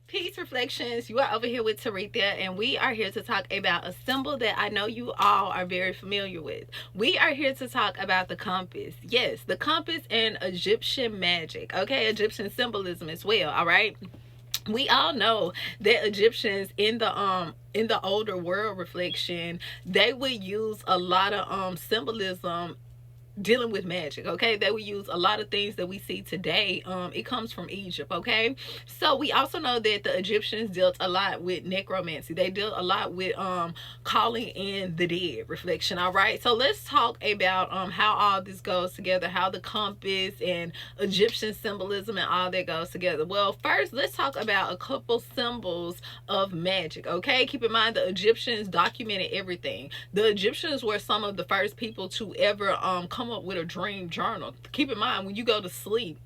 Peace Reflections. You are over here with Taretha, and we are here to talk about a symbol that I know you all are very familiar with. We are here to talk about the compass. Yes, the compass and Egyptian magic. Okay, Egyptian symbolism as well. All right. We all know that Egyptians in the older world reflection, they would use a lot of symbolism dealing with magic. Okay, that we use a lot of things that we see today. It comes from Egypt. Okay, so we also know that the Egyptians dealt a lot with necromancy. They dealt a lot with calling in the dead reflection. All right, so let's talk about how all this goes together, how the compass and Egyptian symbolism and all that goes together. Well, first let's talk about a couple symbols of magic. Okay, keep in mind the Egyptians documented everything. The Egyptians were some of the first people to ever come up with a dream journal. Keep in mind, when you go to sleep,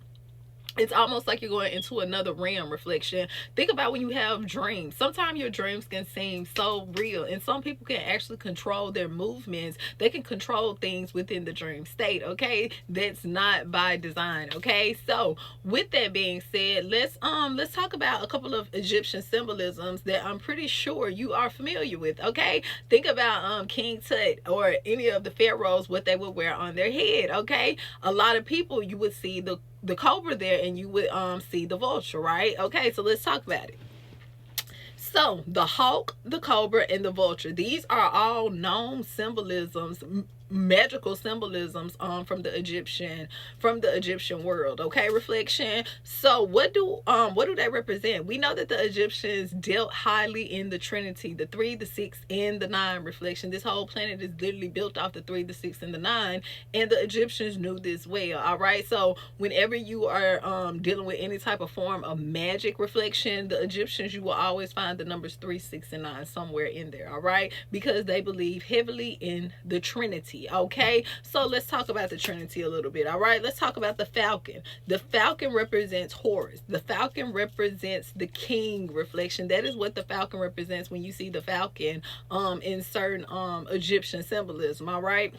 it's almost like you're going into another realm reflection. Think about when you have dreams. Sometimes your dreams can seem so real, and some people can actually control their movements. They can control things within the dream state. Okay, that's not by design. Okay, so with that being said, let's talk about a couple of Egyptian symbolisms that I'm pretty sure you are familiar with. Okay, think about King Tut or any of the pharaohs, what they would wear on their head. Okay, a lot of people, you would see the cobra there, and you would see the vulture, right? Okay, so let's talk about it. So the hawk, the cobra, and the vulture, these are all known symbolisms, magical symbolisms from the Egyptian world. Okay, reflection. So what do they represent? We know that the Egyptians dealt highly in the Trinity, the 3, the 6, and the 9 reflection. This whole planet is literally built off the 3, the 6, and the 9, and the Egyptians knew this well. All right, so whenever you are dealing with any type of form of magic reflection, the Egyptians, you will always find the numbers 3, 6, and 9 somewhere in there. All right, because they believe heavily in the Trinity. Okay, so let's talk about the Trinity a little bit. All right, let's talk about the falcon. The falcon represents Horus. The falcon represents the king reflection. That is what the falcon represents when you see the falcon in certain Egyptian symbolism. All right,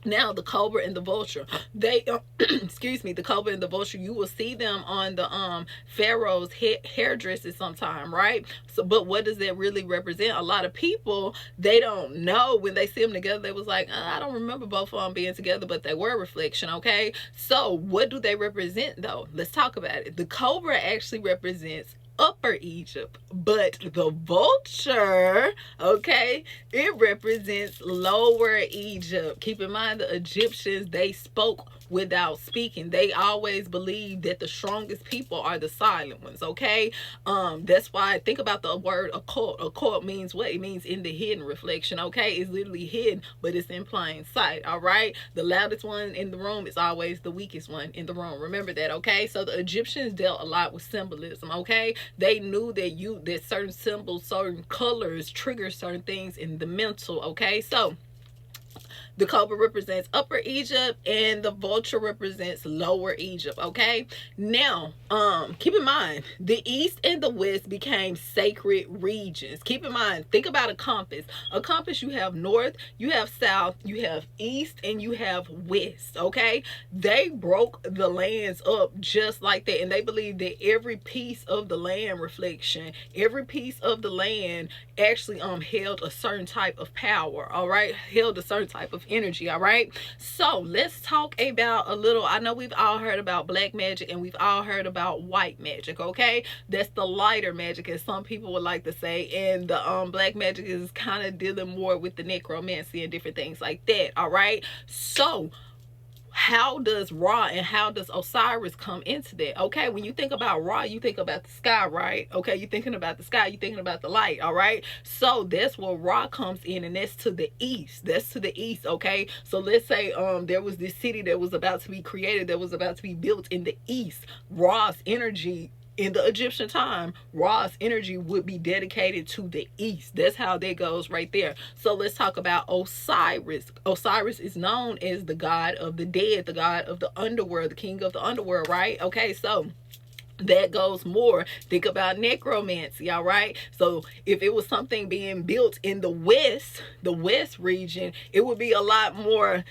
now the cobra and the vulture, they excuse me, the cobra and the vulture, you will see them on the pharaoh's hairdresses sometime, right? So but what does that really represent? A lot of people, they don't know. When they see them together, they was like, I don't remember both of them being together, but they were reflection. Okay, so what do they represent though? Let's talk about it. The cobra actually represents Upper Egypt, but the vulture, okay, it represents Lower Egypt. Keep in mind, the Egyptians, they spoke without speaking. They always believed that the strongest people are the silent ones. Okay, that's why, think about the word occult. Occult means what? It means in the hidden reflection. Okay, it's literally hidden, but it's in plain sight. All right, the loudest one in the room is always the weakest one in the room. Remember that. Okay, so the Egyptians dealt a lot with symbolism. Okay, they knew that certain symbols, certain colors trigger certain things in the mental. Okay, so the cobra represents Upper Egypt, and the vulture represents Lower Egypt. Okay, now keep in mind, the east and the west became sacred regions. Keep in mind, think about a compass. A compass, you have north, you have south, you have east, and you have west. Okay, they broke the lands up just like that, and they believed that every piece of the land reflection, every piece of the land actually held a certain type of power. All right, held a certain type of energy. All right, so let's talk about a little. I know we've all heard about black magic, and we've all heard about white magic. Okay, that's the lighter magic, as some people would like to say, and the black magic is kind of dealing more with the necromancy and different things like that. All right, so how does Ra and how does Osiris come into that? Okay, when you think about Ra, you think about the sky, right? Okay, you're thinking about the sky, you're thinking about the light. All right, so that's where Ra comes in, and that's to the east. That's to the east. Okay, so let's say there was this city that was about to be created, that was about to be built in the east. Ra's energy in the Egyptian time, Ra's energy would be dedicated to the east. That's how that goes right there. So let's talk about Osiris. Osiris is known as the god of the dead, the god of the underworld, the king of the underworld, right? Okay, so that goes more. Think about necromancy. All right, so if it was something being built in the west region, it would be a lot more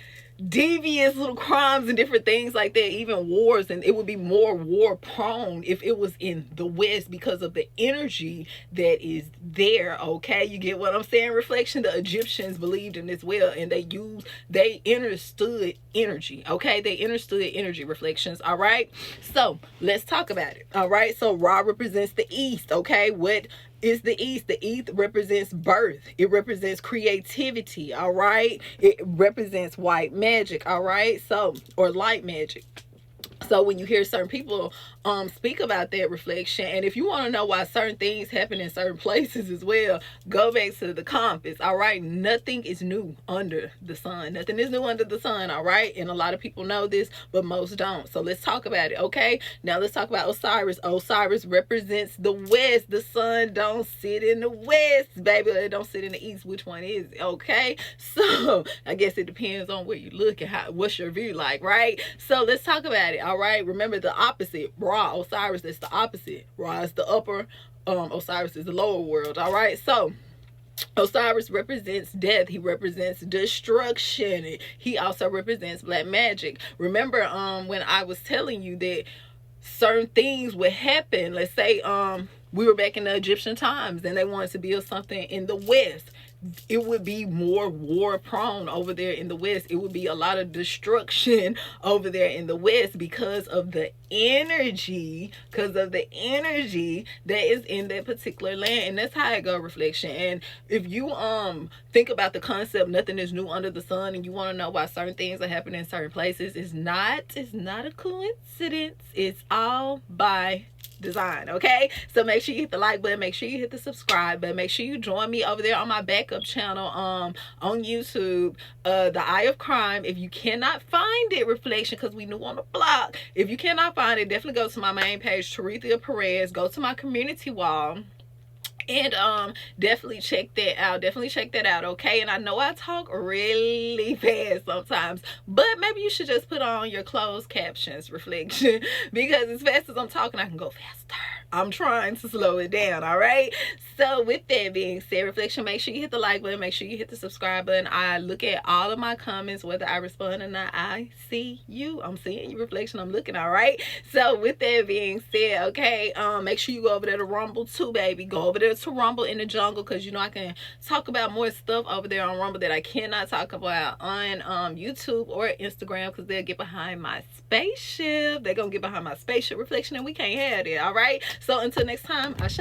devious little crimes and different things like that, even wars, and it would be more war prone if it was in the West because of the energy that is there. Okay, you get what I'm saying? Reflection. The Egyptians believed in this well, and they understood energy. Okay, they understood energy. Reflections. All right, so let's talk about it. All right, so Ra represents the East. Okay, what is the East? The East represents birth. It represents creativity. All right, it represents white magic. All right, so, or light magic. So when you hear certain people speak about that reflection, and if you want to know why certain things happen in certain places as well, go back to the compass. All right, nothing is new under the sun. Nothing is new under the sun. All right, and a lot of people know this, but most don't. So let's talk about it. Okay, now let's talk about Osiris. Osiris represents the West. The sun don't sit in the West, baby. It don't sit in the East. Which one is it? Okay, so I guess it depends on where you look and what's your view like, right? So let's talk about it. All right, remember the opposite. Ra, Osiris is the opposite. Ra is the upper, Osiris is the lower world. All right, so Osiris represents death. He represents destruction. He also represents black magic. Remember when I was telling you that certain things would happen. Let's say we were back in the Egyptian times and they wanted to build something in the West. It would be more war prone over there in the West. It would be a lot of destruction over there in the West because of the energy, that is in that particular land. And that's how it go, reflection. And if you think about the concept, nothing is new under the sun, and you want to know why certain things are happening in certain places, it's not a coincidence. It's all by design. Okay, so make sure you hit the like button, make sure you hit the subscribe button, make sure you join me over there on my backup channel on YouTube, the Eye of Crime. If you cannot find it, reflection, because we new on the block, if you cannot find it, definitely go to my main page, Tarethia Perez, go to my community wall, and definitely check that out. Okay, and I know I talk really fast sometimes, but maybe you should just put on your closed captions, reflection, because as fast as I'm talking I can go faster. I'm trying to slow it down. All right, so with that being said, reflection, make sure you hit the like button, make sure you hit the subscribe button. I look at all of my comments, whether I respond or not. I see you, I'm seeing you, reflection, I'm looking. All right, so with that being said, okay, make sure you go over there to Rumble too, baby. Go over there to Rumble in the Jungle, because you know I can talk about more stuff over there on Rumble that I cannot talk about on YouTube or Instagram, because they'll get behind my spaceship. They're gonna get behind my spaceship, reflection, and we can't have it. All right, so until next time, Ashe.